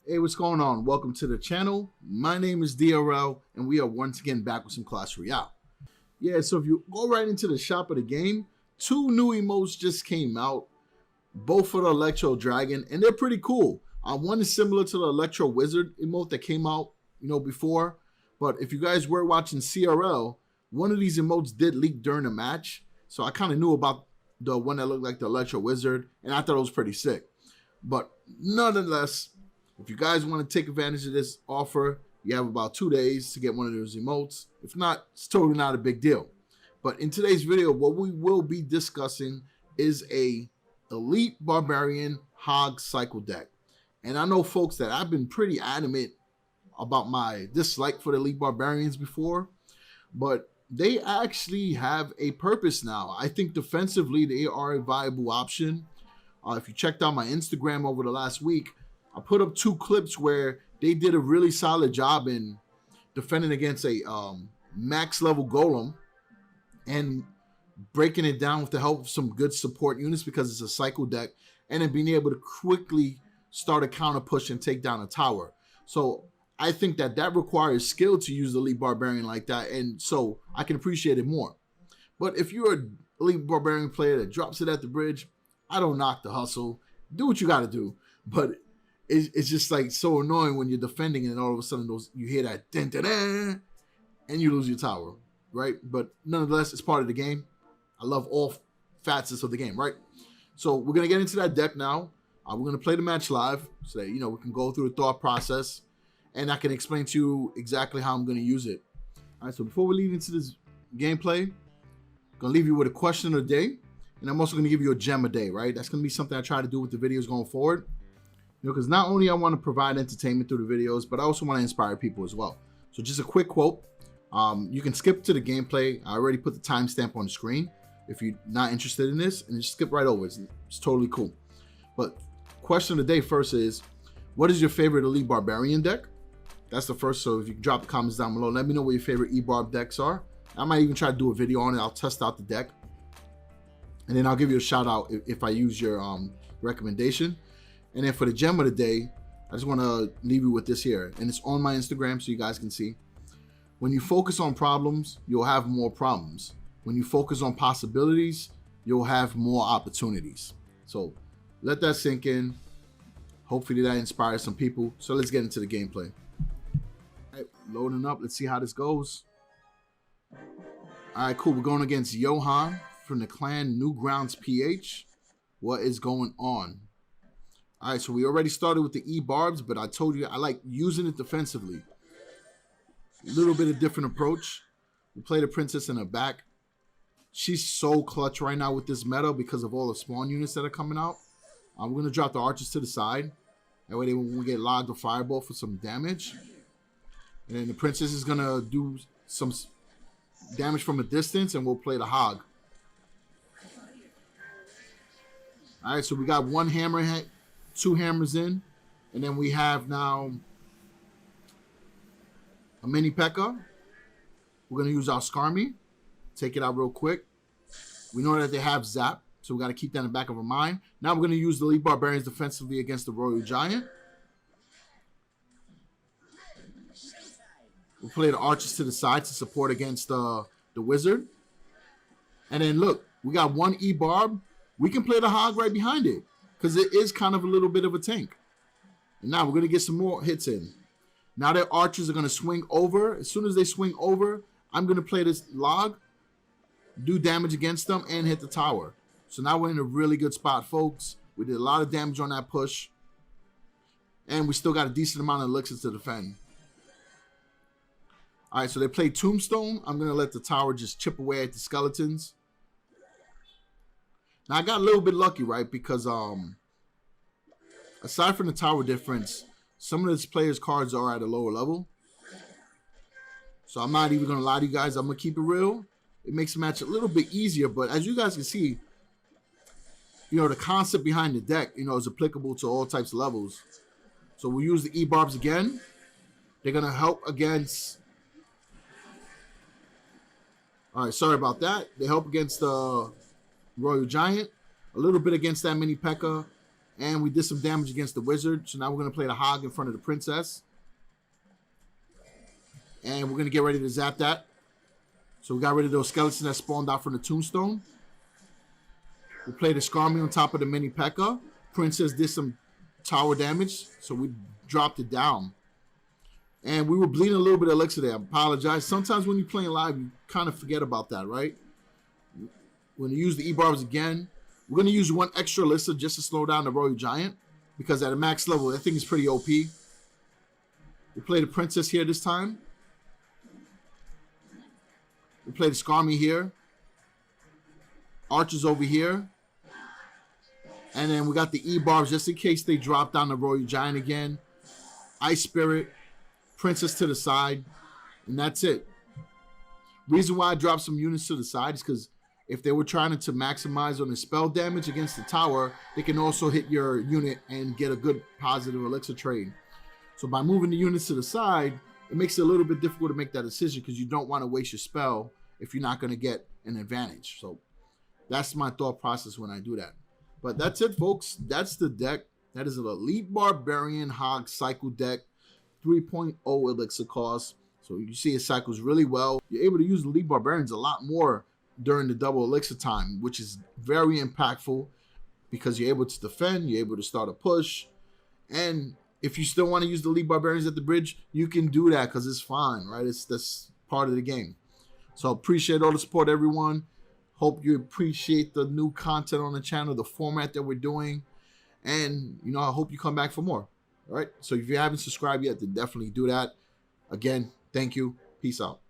Hey, what's going on? Welcome to the channel. My name is DRL, and we are once again back with some Clash Royale. Yeah, so if you go right into the shop of the game, two new emotes just came out, both for the Electro Dragon, and they're pretty cool. One is similar to the Electro Wizard emote that came out, before. But if you guys were watching CRL, one of these emotes did leak during the match, so I kind of knew about the one that looked like the Electro Wizard, and I thought it was pretty sick. But nonetheless, if you guys want to take advantage of this offer, you have about 2 days to get one of those emotes. If not, it's totally not a big deal. But in today's video, what we will be discussing is a Elite Barbarian Hog cycle deck. And I know, folks, that I've been pretty adamant about my dislike for the Elite Barbarians before, but they actually have a purpose now. I think defensively, they are a viable option. If you checked out my Instagram over the last week, I put up 2 clips where they did a really solid job in defending against a max level golem and breaking it down with the help of some good support units because it's a cycle deck, and then being able to quickly start a counter push and take down a tower. So I think that requires skill to use the Elite Barbarian like that, and so I can appreciate it more. But if you're an Elite Barbarian player that drops it at the bridge, I don't knock the hustle. Do what you got to do. But it's just like so annoying when you're defending and all of a sudden you hear that dun, dun, dun, and you lose your tower, right? But nonetheless, it's part of the game. I love all facets of the game, right? So we're gonna get into that deck now. We're gonna play the match live so that we can go through the thought process, and I can explain to you exactly how I'm gonna use it. All right. So before we lead into this gameplay, I'm gonna leave you with a question of the day, and I'm also gonna give you a gem a day, right? That's gonna be something I try to do with the videos going forward. Because not only I want to provide entertainment through the videos, but I also want to inspire people as well. So just a quick quote. You can skip to the gameplay. I already put the timestamp on the screen if you're not interested in this, and just skip right over. It's totally cool. But question of the day first is, what is your favorite Elite Barbarian deck? That's the first. So if you can drop the comments down below, let me know what your favorite ebarb decks are. I might even try to do a video on it. I'll test out the deck, and then I'll give you a shout out if I use your recommendation. And then for the gem of the day, I just want to leave you with this here. And it's on my Instagram so you guys can see. When you focus on problems, you'll have more problems. When you focus on possibilities, you'll have more opportunities. So let that sink in. Hopefully that inspires some people. So let's get into the gameplay. All right, loading up. Let's see how this goes. All right, cool. We're going against Johan from the clan Newgrounds PH. What is going on? All right, so we already started with the E-Barbs, but I told you I like using it defensively. A little bit of different approach. We play the princess in her back. She's so clutch right now with this meta because of all the spawn units that are coming out. We're going to drop the archers to the side. That way they won't get logged or fireball for some damage. And then the princess is going to do some damage from a distance, and we'll play the hog. All right, so we got one hammerhead. 2 hammers in, and then we have now a mini P.E.K.K.A. We're going to use our Skarmy. Take it out real quick. We know that they have Zap, so we got to keep that in the back of our mind. Now we're going to use the Elite Barbarians defensively against the Royal Giant. We'll play the archers to the side to support against the Wizard. And then look, we got one E-Barb. We can play the Hog right behind it, because it is kind of a little bit of a tank. And now we're going to get some more hits in. Now their archers are going to swing over. As soon as they swing over, I'm going to play this log, do damage against them, and hit the tower. So now we're in a really good spot, folks. We did a lot of damage on that push. And we still got a decent amount of elixirs to defend. All right, so they play Tombstone. I'm going to let the tower just chip away at the skeletons. Now, I got a little bit lucky, right? Because aside from the tower difference, some of this players' cards are at a lower level. So I'm not even going to lie to you guys. I'm going to keep it real. It makes the match a little bit easier. But as you guys can see, the concept behind the deck, is applicable to all types of levels. So we'll use the E-Barbs again. They're going to help against... All right, sorry about that. They help against the Royal Giant. A little bit against that mini P.E.K.K.A. And we did some damage against the wizard. So now we're going to play the hog in front of the princess. And we're going to get ready to zap that. So we got rid of those skeletons that spawned out from the tombstone. We played the Skarmy on top of the mini P.E.K.K.A. Princess did some tower damage, so we dropped it down. And we were bleeding a little bit of elixir there. I apologize. Sometimes when you're playing live, you kind of forget about that, right? We're going to use the ebarbs again. We're going to use one extra elixir just to slow down the Royal Giant, because at a max level, that thing is pretty OP. We play the princess here this time. We play the Skarmy here. Archers over here. And then we got the E-Barbs just in case they drop down the Royal Giant again. Ice Spirit. Princess to the side. And that's it. Reason why I dropped some units to the side is because if they were trying to maximize on the spell damage against the tower, they can also hit your unit and get a good positive elixir trade. So by moving the units to the side, it makes it a little bit difficult to make that decision because you don't want to waste your spell if you're not going to get an advantage. So that's my thought process when I do that. But that's it, folks. That's the deck. That is an Elite Barbarian Hog Cycle deck. 3.0 elixir cost. So you see it cycles really well. You're able to use the Elite Barbarians a lot more during the double elixir time, which is very impactful because you're able to defend, you're able to start a push. And if you still want to use the Elite Barbarians at the bridge, you can do that because it's fine, right? That's part of the game. So appreciate all the support, everyone. Hope you appreciate the new content on the channel, the format that we're doing. And, you know, I hope you come back for more. All right. So if you haven't subscribed yet, then definitely do that. Again, thank you. Peace out.